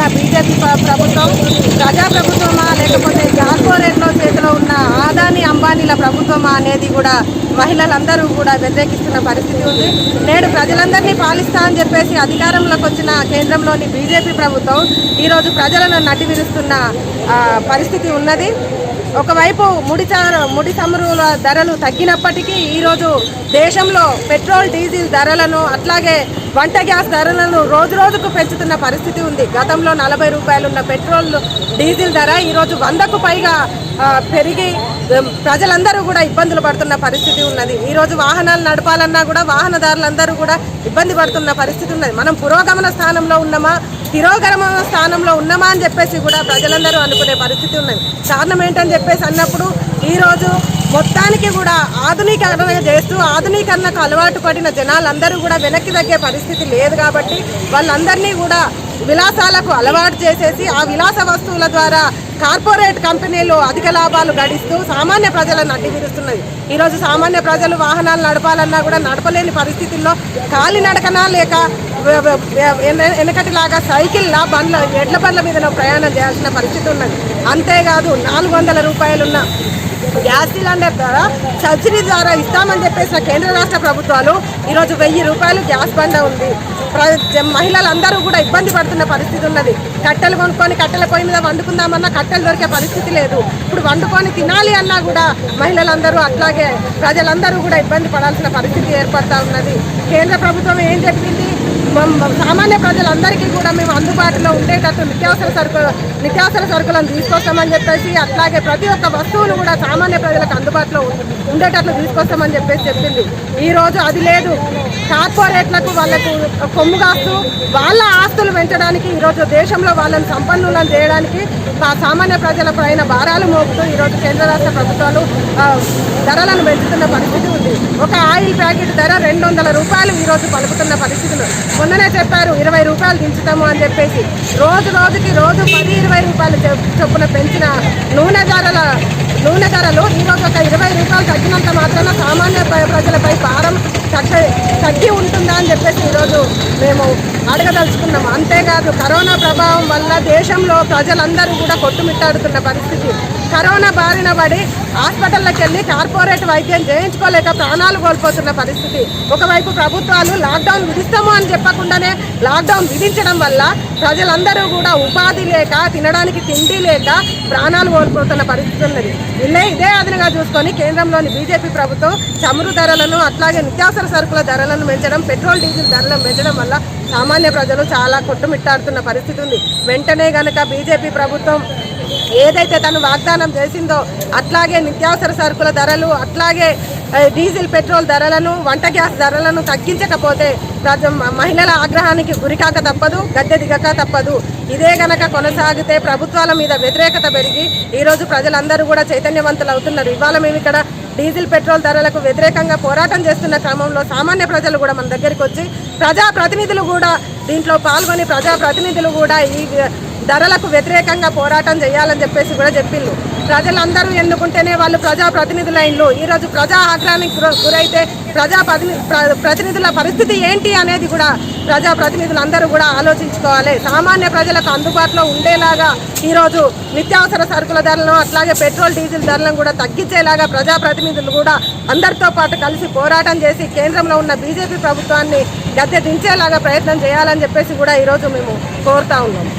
ఉన్న బీజేపీ ప్రభుత్వం ప్రజాప్రభుత్వమా లేకపోతే కార్పొరేట్ల చేతిలో ఉన్న ఆదాని అంబానీల ప్రభుత్వమా అనేది కూడా మహిళలందరూ కూడా వ్యతిరేకిస్తున్న పరిస్థితి ఉంది. నేడు ప్రజలందరినీ పాలిస్తా అని చెప్పేసి అధికారంలోకి వచ్చిన కేంద్రంలోని బీజేపీ ప్రభుత్వం ఈరోజు ప్రజలను నడ్డివిరుస్తున్న పరిస్థితి ఉన్నది. ఒకవైపు ముడి చమురుల ధరలు తగ్గినప్పటికీ ఈరోజు దేశంలో పెట్రోల్ డీజిల్ ధరలను అట్లాగే వంట గ్యాస్ ధరలను రోజు రోజుకు పెంచుతున్న పరిస్థితి ఉంది. గతంలో 40 రూపాయలు ఉన్న పెట్రోల్ డీజిల్ ధర ఈరోజు 100కు పైగా పెరిగి ప్రజలందరూ కూడా ఇబ్బందులు పడుతున్న పరిస్థితి ఉన్నది. ఈరోజు వాహనాలు నడపాలన్నా కూడా వాహనదారులందరూ కూడా ఇబ్బంది పడుతున్న పరిస్థితి ఉన్నది. మనం పురోగమన స్థానంలో ఉన్నామా తిరోగమన స్థానంలో ఉన్నామా అని చెప్పేసి కూడా ప్రజలందరూ అనుకునే పరిస్థితి ఉన్నది. కారణం ఏంటని చెప్పేసి అన్నప్పుడు ఈరోజు మొత్తానికి కూడా ఆధునీకరణ చేస్తూ ఆధునీకరణకు అలవాటు పడిన జనాలందరూ కూడా వెనక్కి తగ్గే పరిస్థితి లేదు. కాబట్టి వాళ్ళందరినీ కూడా విలాసాలకు అలవాటు చేసేసి ఆ విలాస వస్తువుల ద్వారా కార్పొరేట్ కంపెనీలు అధిక లాభాలు గడిస్తూ సామాన్య ప్రజలను అడ్డివిరుస్తున్నది. ఈరోజు సామాన్య ప్రజలు వాహనాలు నడపాలన్నా కూడా నడపలేని పరిస్థితుల్లో కాలినడకనా లేక వెనకటిలాగా సైకిల్లా ఎడ్ల బండ్ల మీద ప్రయాణం చేయాల్సిన పరిస్థితి ఉన్నది. అంతేకాదు 400 రూపాయలున్న గ్యాస్ సిలిండర్ ద్వారా సబ్సిడీ ద్వారా ఇస్తామని చెప్పేసిన కేంద్ర రాష్ట్ర ప్రభుత్వాలు ఈరోజు 1000 రూపాయలు గ్యాస్ బండ ఉంది. మహిళలందరూ కూడా ఇబ్బంది పడుతున్న పరిస్థితి ఉన్నది. కట్టెలు కొనుక్కొని కట్టెల పొయ్యి మీద వండుకుందామన్నా కట్టెలు దొరికే పరిస్థితి లేదు. ఇప్పుడు వండుకొని తినాలి అన్నా కూడా మహిళలందరూ అట్లాగే ప్రజలందరూ కూడా ఇబ్బంది పడాల్సిన పరిస్థితి ఏర్పడతా ఉన్నది. కేంద్ర ప్రభుత్వం ఏం చెప్పింది, సామాన్య ప్రజలందరికీ కూడా మేము అందుబాటులో ఉండేటట్టు నిత్యావసర సరుకులను తీసుకొస్తామని చెప్పేసి అట్లాగే ప్రతి ఒక్క వస్తువును కూడా సామాన్య ప్రజలకు అందుబాటులో ఉండేటట్లు తీసుకొస్తామని చెప్పేసి చెప్పింది. ఈరోజు అది లేదు. కార్పొరేట్లకు వాళ్ళకు కొమ్ము కాస్తూ వాళ్ళ ఆస్తులు పెంచడానికి ఈరోజు దేశంలో వాళ్ళని సంపన్నులను చేయడానికి సామాన్య ప్రజల పైన భారాలు మోపుతూ ఈరోజు కేంద్ర రాష్ట్ర ప్రభుత్వాలు ధరలను పెంచుతున్న పరిస్థితి ఉంది. ఒక ఆయిల్ ప్యాకెట్ ధర 200 రూపాయలు ఈరోజు పలుకుతున్న పరిస్థితులు. మొన్ననే చెప్పారు 20 రూపాయలు దించుతాము అని చెప్పేసి. రోజుకి 10-20 రూపాయలు చొప్పున పెంచిన నూనె ధరలు ఈరోజు ఒక 20 రూపాయలు తగ్గినంత మాత్రాన సామాన్య ప్రజలపై భారం తగ్గి ఉంటుందా అని చెప్పేసి ఈరోజు మేము అడగదలుచుకున్నాము. అంతేకాదు కరోనా ప్రభావం వల్ల దేశంలో ప్రజలందరూ కూడా కొట్టుమిట్టాడుతున్న పరిస్థితి. కరోనా బారిన పడి హాస్పిటల్లోకి వెళ్ళి కార్పొరేట్ వైద్యం చేయించుకోలేక ప్రాణాలు కోల్పోతున్న పరిస్థితి. ఒకవైపు ప్రభుత్వాలు లాక్డౌన్ విధిస్తాము అని చెప్పకుండానే లాక్డౌన్ విధించడం వల్ల ప్రజలందరూ కూడా ఉపాధి లేక తినడానికి తిండి లేక ప్రాణాలు కోల్పోతున్న పరిస్థితి ఉన్నది. ఇదే అదనంగా చూసుకొని కేంద్రంలోని బీజేపీ ప్రభుత్వం చమురు ధరలను అట్లాగే నిత్యావసర సరుకుల ధరలను పెంచడం, పెట్రోల్ డీజిల్ ధరలను పెంచడం వల్ల సామాన్య ప్రజలు చాలా కొట్టుమిట్టాడుతున్న పరిస్థితి ఉంది. వెంటనే గనక బీజేపీ ప్రభుత్వం ఏదైతే తను వాగ్దానం చేసిందో అట్లాగే నిత్యావసర సరుకుల ధరలు అట్లాగే డీజిల్ పెట్రోల్ ధరలను వంట గ్యాస్ ధరలను తగ్గించకపోతే మహిళల ఆగ్రహానికి గురికాక తప్పదు, గద్దె దిగక తప్పదు. ఇదే గనక కొనసాగితే ప్రభుత్వాల మీద వ్యతిరేకత పెరిగి ఈరోజు ప్రజలందరూ కూడా చైతన్యవంతులు అవుతున్నారు. ఇవాళ మేము ఇక్కడ డీజిల్ పెట్రోల్ ధరలకు వ్యతిరేకంగా పోరాటం చేస్తున్న క్రమంలో సామాన్య ప్రజలు కూడా మన దగ్గరికి వచ్చి ప్రజాప్రతినిధులు కూడా దీంట్లో పాల్గొని ప్రజాప్రతినిధులు కూడా ఈ ధరలకు వ్యతిరేకంగా పోరాటం చేయాలని చెప్పేసి కూడా చెప్పిండ్రు. ప్రజలందరూ ఎన్నుకుంటేనే వాళ్ళు ప్రజాప్రతినిధులైన్లు. ఈరోజు ప్రజా ఆగ్రహానికి గురైతే ప్రతినిధుల పరిస్థితి ఏంటి అనేది కూడా ప్రజాప్రతినిధులందరూ కూడా ఆలోచించుకోవాలి. సామాన్య ప్రజలకు అందుబాటులో ఉండేలాగా ఈరోజు నిత్యావసర సరుకుల ధరలను అట్లాగే పెట్రోల్ డీజిల్ ధరలను కూడా తగ్గించేలాగా ప్రజాప్రతినిధులు కూడా అందరితో పాటు కలిసి పోరాటం చేసి కేంద్రంలో ఉన్న బీజేపీ ప్రభుత్వాన్ని గద్దె దించేలాగా ప్రయత్నం చేయాలని చెప్పేసి కూడా ఈరోజు మేము కోరుతా ఉన్నాం.